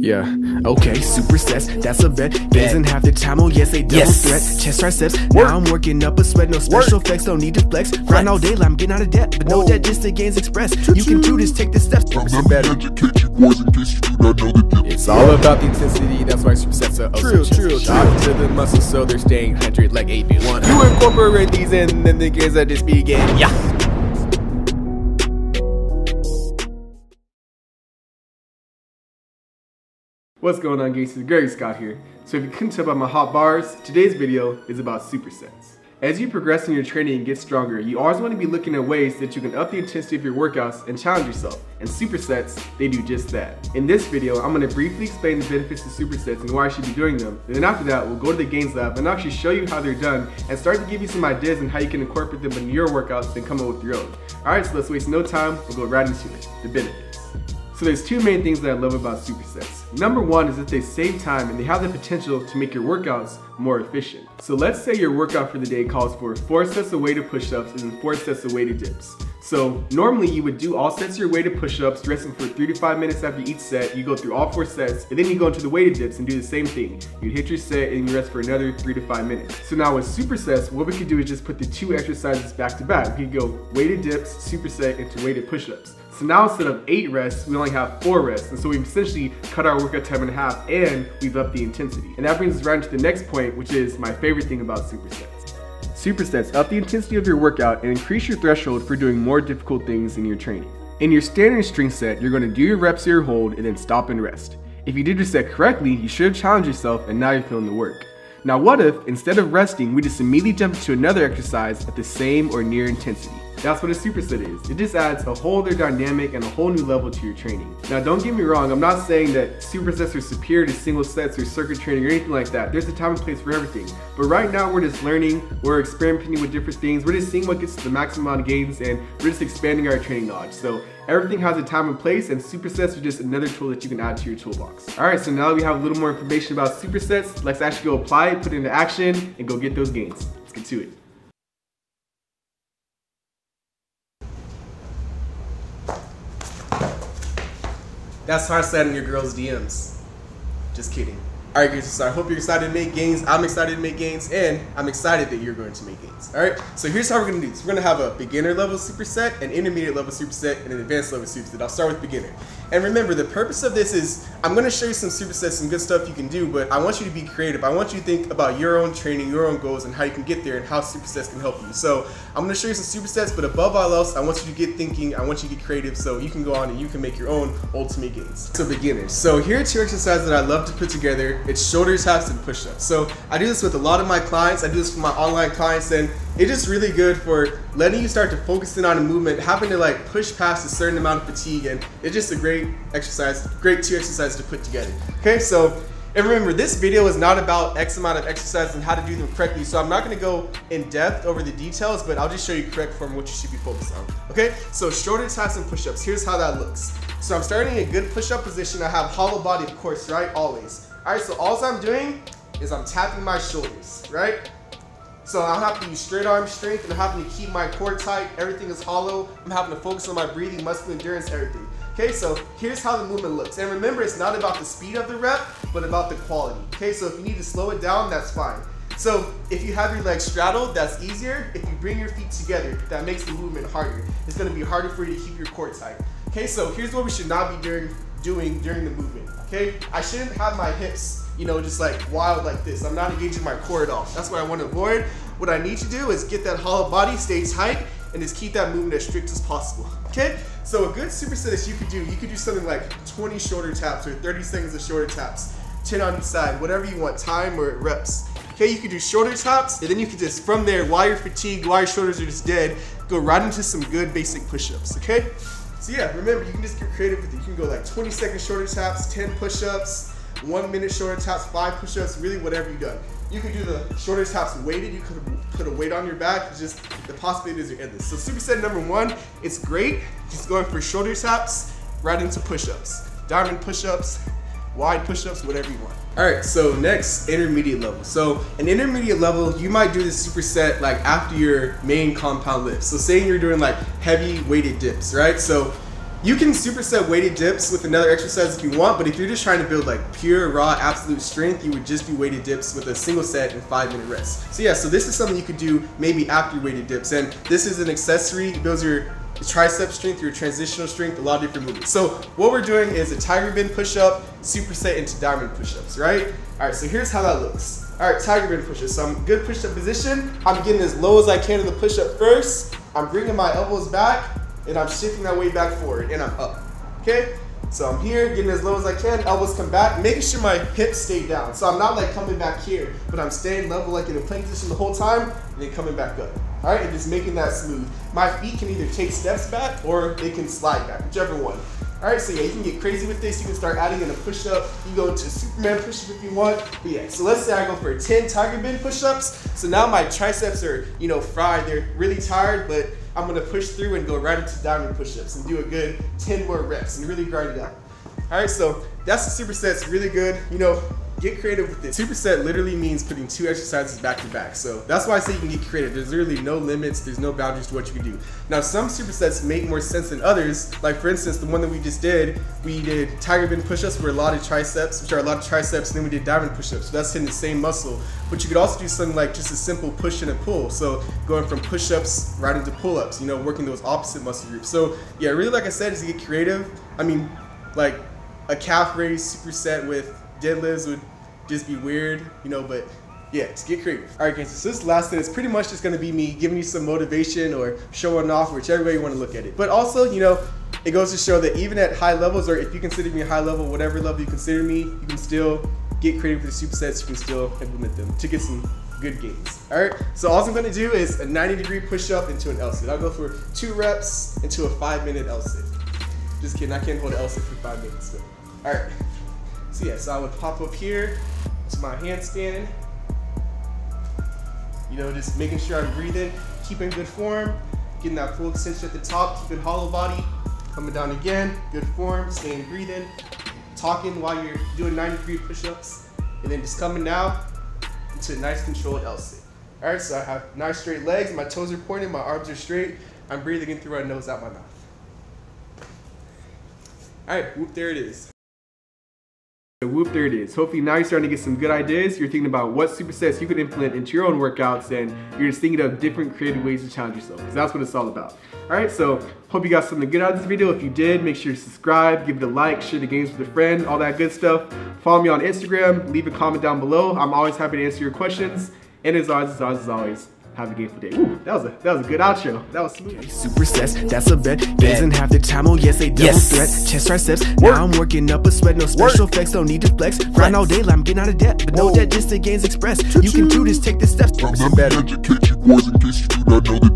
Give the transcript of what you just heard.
Yeah, okay, supersets, that's a bet. Gains in half the time, oh yes, they double threat. Chest triceps, now I'm working up a sweat. No special effects, don't need to flex. Grind all day, like I'm getting out of debt. But no debt, just the gains express. You can do this, take the steps. Let me educate you boys in case you do not know the difference. It's all about the intensity, that's why supersets are true. Shot to the muscles so they're staying hydrated like 8B1. You incorporate these in, and then the gains that just begin. Yeah. What's going on, gangsters? Gregory Scott here. So if you couldn't tell by my hot bars, today's video is about supersets. As you progress in your training and get stronger, you always want to be looking at ways that you can up the intensity of your workouts and challenge yourself. And supersets, they do just that. In this video, I'm going to briefly explain the benefits of supersets and why you should be doing them. And then after that, we'll go to the gains lab and actually show you how they're done and start to give you some ideas on how you can incorporate them in your workouts and come up with your own. Alright, so let's waste no time, we'll go right into it, the benefits. So there's two main things that I love about supersets. Number one is that they save time and they have the potential to make your workouts more efficient. So let's say your workout for the day calls for 4 sets of weighted push-ups and then 4 sets of weighted dips. So normally you would do all sets of your weighted push-ups, resting for 3 to 5 minutes after each set. You go through all 4 sets and then you go into the weighted dips and do the same thing. You'd hit your set and you rest for another 3 to 5 minutes. So now with supersets, what we could do is just put the 2 exercises back to back. We could go weighted dips, superset into weighted push-ups. So now instead of 8 rests, we only have 4 rests. And so we've essentially cut our workout time in half and we've upped the intensity. And that brings us right into the next point, which is my favorite thing about supersets. Supersets up the intensity of your workout and increase your threshold for doing more difficult things in your training. In your standard strength set, you're going to do your reps or your hold and then stop and rest. If you did your set correctly, you should have challenged yourself and now you're feeling the work. Now what if, instead of resting, we just immediately jump into another exercise at the same or near intensity? That's what a superset is. It just adds a whole other dynamic and a whole new level to your training. Now don't get me wrong, I'm not saying that supersets are superior to single sets or circuit training or anything like that. There's a time and place for everything. But right now we're just learning, we're experimenting with different things, we're just seeing what gets to the maximum amount of gains, and we're just expanding our training knowledge. So everything has a time and place, and supersets are just another tool that you can add to your toolbox. Alright, so now that we have a little more information about supersets, let's actually go apply it, put it into action, and go get those gains. Let's get to it. That's hard sliding your girl's DMs. Just kidding. Alright guys, so I hope you're excited to make gains. I'm excited to make gains, and I'm excited that you're going to make gains. Alright, so here's how we're going to do this. We're going to have a beginner level superset, an intermediate level superset, and an advanced level superset. I'll start with beginner. And remember, the purpose of this is, I'm going to show you some supersets, some good stuff you can do, but I want you to be creative. I want you to think about your own training, your own goals, and how you can get there, and how supersets can help you. So I'm going to show you some supersets, but above all else, I want you to get thinking, I want you to get creative, so you can go on and you can make your own ultimate gains. So beginners. So here are 2 exercises that I love to put together. It's shoulder taps and push-ups. So I do this with a lot of my clients. I do this for my online clients, and it's just really good for letting you start to focus in on a movement, having to like push past a certain amount of fatigue, and it's just a great exercise, great 2 exercises to put together. Okay, so and remember, this video is not about X amount of exercises and how to do them correctly, so I'm not going to go in depth over the details, but I'll just show you correct form what you should be focused on. Okay, so shoulder taps and push-ups. Here's how that looks. So I'm starting in a good push-up position. I have hollow body, of course, right? Always. All right, so all I'm doing is I'm tapping my shoulders, right? So I'm having to use straight arm strength, and I'm having to keep my core tight. Everything is hollow. I'm having to focus on my breathing, muscle endurance, everything. Okay, so here's how the movement looks. And remember, it's not about the speed of the rep, but about the quality. Okay, so if you need to slow it down, that's fine. So if you have your legs straddled, that's easier. If you bring your feet together, that makes the movement harder. It's gonna be harder for you to keep your core tight. Okay, so here's what we should not be doing during the movement. Okay, I shouldn't have my hips, you know, just like wild like this. I'm not engaging my core at all. That's what I want to avoid. What I need to do is get that hollow body, stay tight, and just keep that movement as strict as possible. Okay, so a good superset is you could do something like 20 shoulder taps or 30 seconds of shoulder taps, 10 on each side, whatever you want, time or reps. Okay, you could do shoulder taps, and then you could just, from there, while you're fatigued, while your shoulders are just dead, go right into some good basic push-ups, okay? So yeah, remember, you can just get creative with it. You can go like 20-second shoulder taps, 10 push-ups, 1-minute shoulder taps, 5 push-ups, really whatever you've done. You could do the shoulder taps weighted. You could put a weight on your back. It's just the possibilities are endless. So superset number 1, it's great. Just going for shoulder taps right into push-ups, diamond push-ups, wide push-ups, whatever you want. All right, so next, intermediate level. So an intermediate level, you might do this superset like after your main compound lift. So say you're doing like heavy weighted dips, right? So You can superset weighted dips with another exercise if you want, but if you're just trying to build like pure, raw, absolute strength, you would just do weighted dips with a single set and 5-minute rest. So yeah, so this is something you could do maybe after weighted dips, and this is an accessory. It builds your tricep strength, your transitional strength, a lot of different movements. So what we're doing is a tiger bend push-up, superset into diamond push-ups, right? All right, so here's how that looks. All right, tiger bend push-ups. So I'm good push-up position. I'm getting as low as I can in the push-up first. I'm bringing my elbows back, and I'm shifting my weight back forward, and I'm up, okay? So I'm here, getting as low as I can, elbows come back, making sure my hips stay down. So I'm not like coming back here, but I'm staying level like in a plank position the whole time, and then coming back up. All right, and just making that smooth. My feet can either take steps back, or they can slide back, whichever one. All right, so yeah, you can get crazy with this. You can start adding in a push-up. You go into a Superman push-up if you want. But yeah, so let's say I go for 10 tiger bend push-ups. So now my triceps are, you know, fried. They're really tired, but I'm gonna push through and go right into diamond push-ups and do a good 10 more reps and really grind it out. All right, so that's the supersets, really good. You know, get creative with it. Superset literally means putting 2 exercises back to back. So that's why I say you can get creative. There's literally no limits, there's no boundaries to what you can do. Now some supersets make more sense than others. Like for instance, the one that we just did, we did tiger bend push-ups for a lot of triceps, which are a lot of triceps, and then we did diamond push-ups. So that's hitting the same muscle. But you could also do something like just a simple push and a pull. So going from push-ups right into pull-ups, you know, working those opposite muscle groups. So yeah, really like I said, is to get creative. I mean, like a calf raise superset with deadlifts would just be weird, you know, but yeah, just get creative. All right, guys, so this last thing is pretty much just gonna be me giving you some motivation or showing off, whichever way you wanna look at it. But also, you know, it goes to show that even at high levels, or if you consider me a high level, whatever level you consider me, you can still get creative with the supersets, you can still implement them to get some good gains. All right, so all I'm gonna do is a 90-degree push-up into an L-sit. I'll go for 2 reps into a 5-minute L-sit. Just kidding, I can't hold an L-sit for 5 minutes. But. All right, so yeah, so I would pop up here to my handstand. You know, just making sure I'm breathing, keeping good form, getting that full extension at the top, keeping hollow body, coming down again, good form, staying breathing, talking while you're doing 90-degree push-ups, and then just coming down into a nice controlled L-sit. All right, so I have nice straight legs, my toes are pointed, my arms are straight, I'm breathing in through my nose, out my mouth. All right, whoop, there it is. Whoop, there it is. Hopefully now you're starting to get some good ideas. You're thinking about what supersets you could implement into your own workouts, and you're just thinking of different creative ways to challenge yourself, because that's what it's all about. All right, so hope you got something good out of this video. If you did, make sure to subscribe, give it a like, share the games with a friend, all that good stuff. Follow me on Instagram, leave a comment down below. I'm always happy to answer your questions. And as always, have a gameful day. Ooh, that was a good outro. That was smooth. Supersets, that's a bet. Dancing half the time, oh yes, they double threat. Chest triceps, now I'm working up a sweat. No special flex, don't need to flex. Grind all day, I'm getting out of debt. But no debt, just to gains express. You can do this, take the steps. Let me educate you boys in case you do not know the